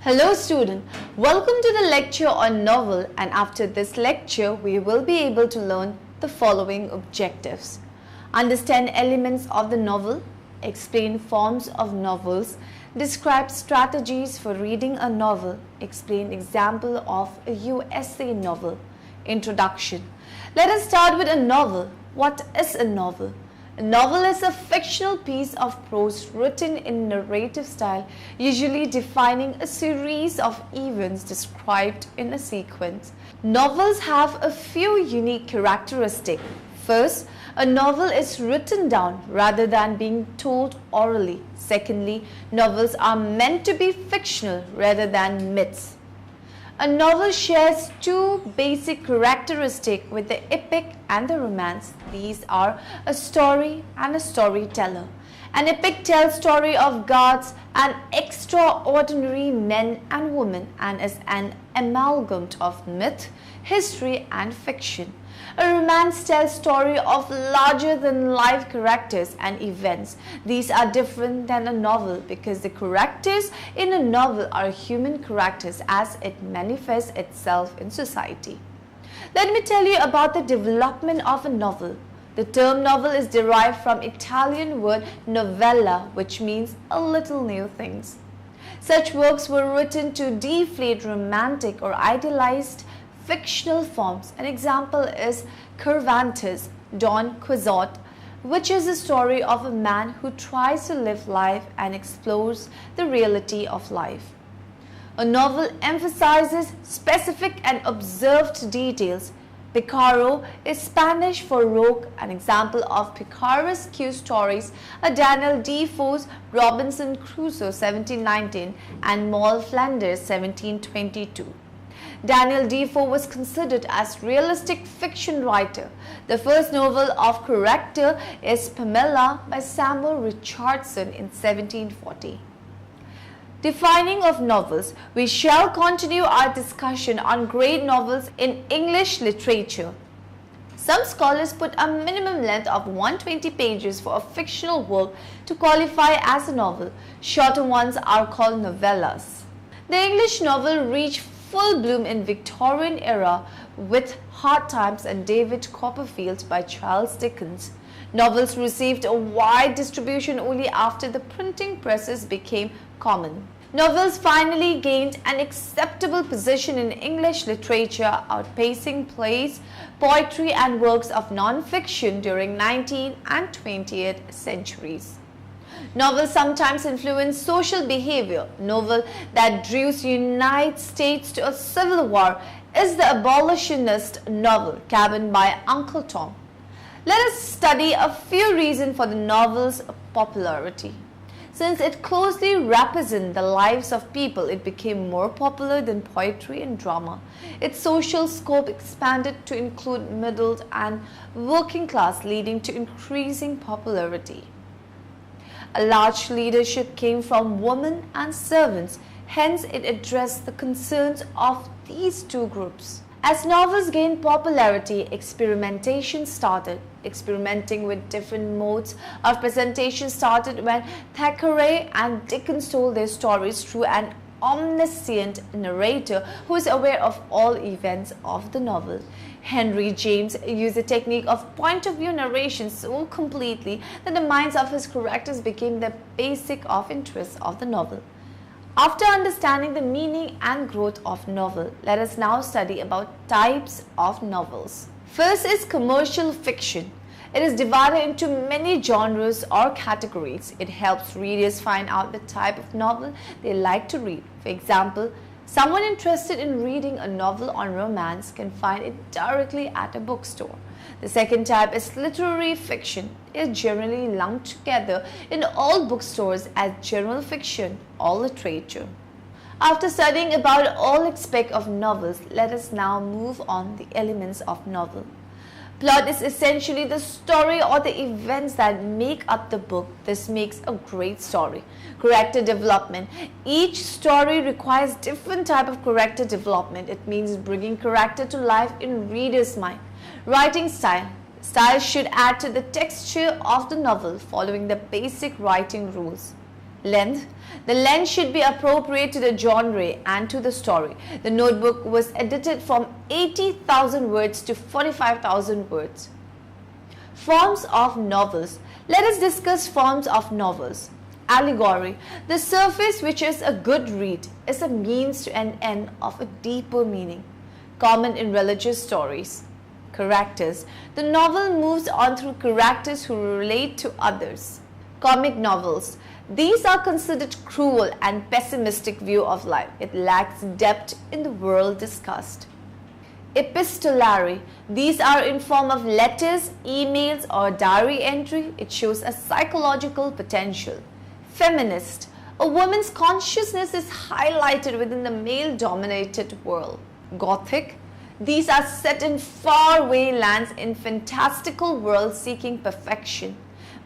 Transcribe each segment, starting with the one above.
Hello student, welcome to the lecture on novel, and after this lecture we will be able to learn the following objectives. Understand elements of the novel, explain forms of novels, describe strategies for reading a novel, explain example of a USA novel. Introduction. Let us start with a novel. What is a novel? A novel is a fictional piece of prose written in narrative style, usually defining a series of events described in a sequence. Novels have a few unique characteristics. First, a novel is written down rather than being told orally. Secondly, novels are meant to be fictional rather than myths. A novel shares two basic characteristics with the epic and the romance. These are a story and a storyteller. An epic tells story of gods and extraordinary men and women and is an amalgam of myth, history and fiction. A romance tells story of larger-than-life characters and events. These are different than a novel because the characters in a novel are human characters as it manifests itself in society. Let me tell you about the development of a novel. The term novel is derived from Italian word novella, which means a little new things. Such works were written to deflate romantic or idealized fictional forms. An example is Cervantes' Don Quixote, which is the story of a man who tries to live life and explores the reality of life. A novel emphasizes specific and observed details. Picaro is Spanish for rogue. An example of Picaresque stories are Daniel Defoe's Robinson Crusoe 1719 and Moll Flanders 1722. Daniel Defoe was considered as realistic fiction writer. The first novel of character is Pamela by Samuel Richardson in 1740. Defining of novels. We shall continue our discussion on great novels in English literature. Some scholars put a minimum length of 120 pages for a fictional work to qualify as a novel. Shorter ones are called novellas. The English novel reached full bloom in Victorian era with Hard Times and David Copperfield by Charles Dickens. Novels received a wide distribution only after the printing presses became common. Novels finally gained an acceptable position in English literature, outpacing plays, poetry and works of non-fiction during 19th and 20th centuries. Novels sometimes influence social behavior. Novel that drew the United States to a civil war is the abolitionist novel Cabin by Uncle Tom. Let us study a few reasons for the novel's popularity. Since it closely represents the lives of people, it became more popular than poetry and drama. Its social scope expanded to include middle and working class, leading to increasing popularity. A large leadership came from women and servants, hence it addressed the concerns of these two groups. As novels gained popularity, experimentation started. Experimenting with different modes of presentation started when Thackeray and Dickens told their stories through an omniscient narrator who is aware of all events of the novel. Henry James used the technique of point-of-view narration so completely that the minds of his characters became the basic of interest of the novel. After understanding the meaning and growth of novel, let us now study about types of novels. First is commercial fiction. It is divided into many genres or categories. It helps readers find out the type of novel they like to read. For example, someone interested in reading a novel on romance can find it directly at a bookstore. The second type is literary fiction. It is generally lumped together in all bookstores as general fiction or literature. After studying about all aspects of novels, let us now move on the elements of novel. Plot is essentially the story or the events that make up the book. This makes a great story. Character development. Each story requires different type of character development. It means bringing character to life in reader's mind. Writing style. Style should add to the texture of the novel following the basic writing rules. Length. The length should be appropriate to the genre and to the story. The Notebook was edited from 80,000 words to 45,000 words. Forms of novels. Let us discuss forms of novels. Allegory. The surface, which is a good read, is a means to an end of a deeper meaning, common in religious stories. Characters. The novel moves on through characters who relate to others. Comic novels. These are considered cruel and pessimistic view of life. It lacks depth in the world discussed. Epistolary. These are in form of letters, emails or diary entry. It shows a psychological potential. Feminist. A woman's consciousness is highlighted within the male-dominated world. Gothic. These are set in faraway lands in fantastical worlds seeking perfection.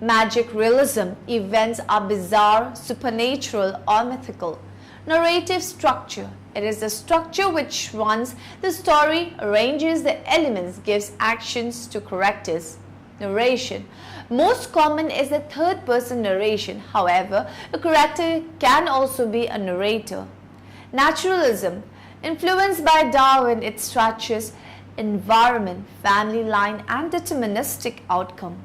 Magic realism. Events are bizarre, supernatural or mythical. Narrative structure. It is the structure which runs the story, arranges the elements, gives actions to characters. Narration. Most common is the third-person narration. However, a character can also be a narrator. Naturalism. Influenced by Darwin, it stretches environment, family line and deterministic outcome.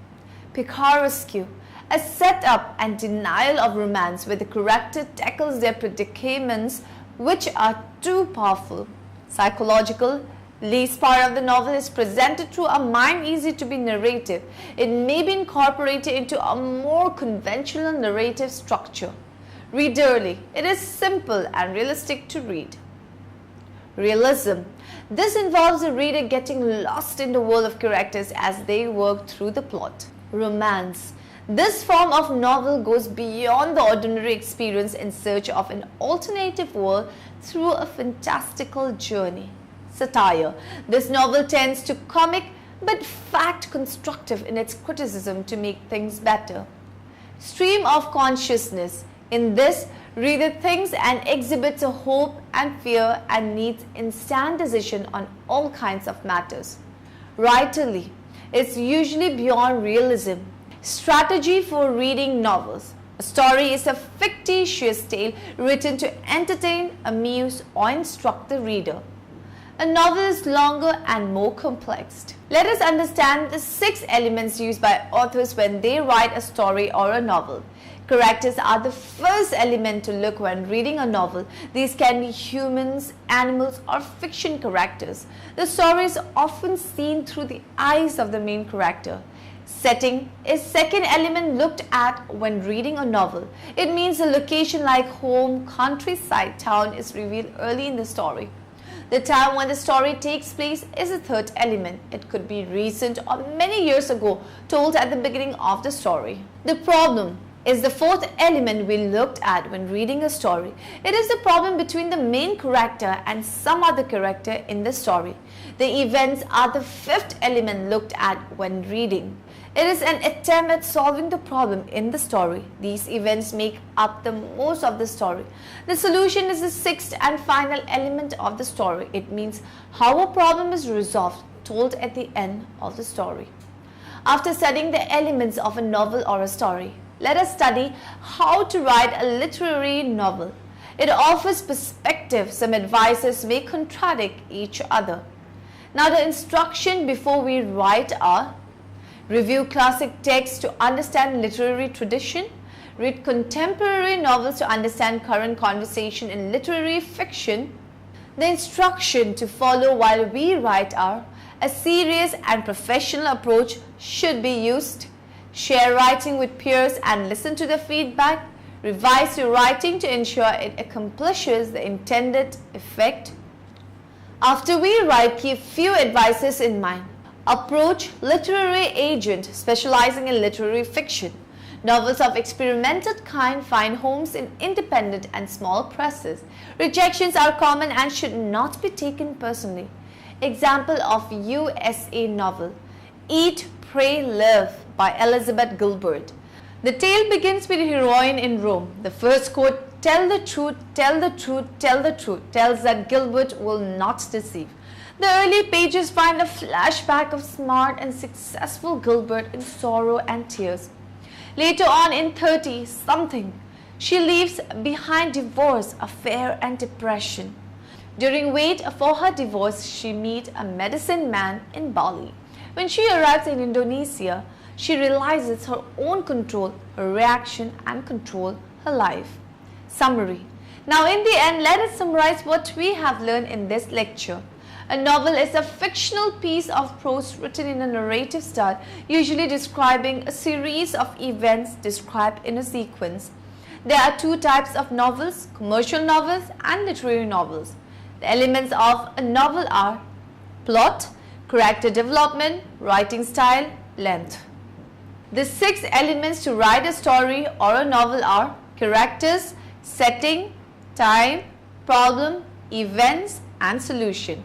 Picaresque. A setup and denial of romance where the character tackles their predicaments which are too powerful. Psychological. Least part of the novel is presented through a mind easy to be narrative. It may be incorporated into a more conventional narrative structure. Readerly. It is simple and realistic to read. Realism. This involves the reader getting lost in the world of characters as they work through the plot. Romance. This form of novel goes beyond the ordinary experience in search of an alternative world through a fantastical journey. Satire. This novel tends to comic but fact constructive in its criticism to make things better. Stream of consciousness. In this, reader thinks and exhibits a hope and fear and needs instant decision on all kinds of matters. Writerly. It's usually beyond realism. Strategy for reading novels. A story is a fictitious tale written to entertain, amuse or instruct the reader. A novel is longer and more complex. Let us understand the 6 elements used by authors when they write a story or a novel. Characters are the first element to look when reading a novel. These can be humans, animals or fiction characters. The story is often seen through the eyes of the main character. Setting is second element looked at when reading a novel. It means a location like home, countryside, town is revealed early in the story. The time when the story takes place is the third element. It could be recent or many years ago, told at the beginning of the story. The problem is the fourth element we looked at when reading a story. It is the problem between the main character and some other character in the story. The events are the fifth element looked at when reading. It is an attempt at solving the problem in the story. These events make up the most of the story. The solution is the sixth and final element of the story. It means how a problem is resolved, told at the end of the story. After studying the elements of a novel or a story, let us study how to write a literary novel. It offers perspective. Some advices may contradict each other. Now the instruction before we write are: review classic texts to understand literary tradition, read contemporary novels to understand current conversation in literary fiction. The instruction to follow while we write are: a serious and professional approach should be used. Share writing with peers and listen to the feedback. Revise your writing to ensure it accomplishes the intended effect. After we write, keep few advices in mind. Approach: literary agent specializing in literary fiction. Novels of experimental kind find homes in independent and small presses. Rejections are common and should not be taken personally. Example of USA novel: Eat, Pray, Love by Elizabeth Gilbert. The tale begins with a heroine in Rome. The first quote, "Tell the truth, tell the truth, tell the truth," tells that Gilbert will not deceive. The early pages find a flashback of smart and successful Gilbert in sorrow and tears. Later on in 30-something, She leaves behind divorce, affair and depression. During wait for her divorce, she meets a medicine man in Bali. When she arrives in Indonesia, she realizes her own control, her reaction and control her life. Summary. Now in the end, let us summarize what we have learned in this lecture. A novel is a fictional piece of prose written in a narrative style, usually describing a series of events described in a sequence. There are two types of novels, commercial novels and literary novels. The elements of a novel are plot, character development, writing style, length. The 6 elements to write a story or a novel are characters, setting, time, problem, events and solution.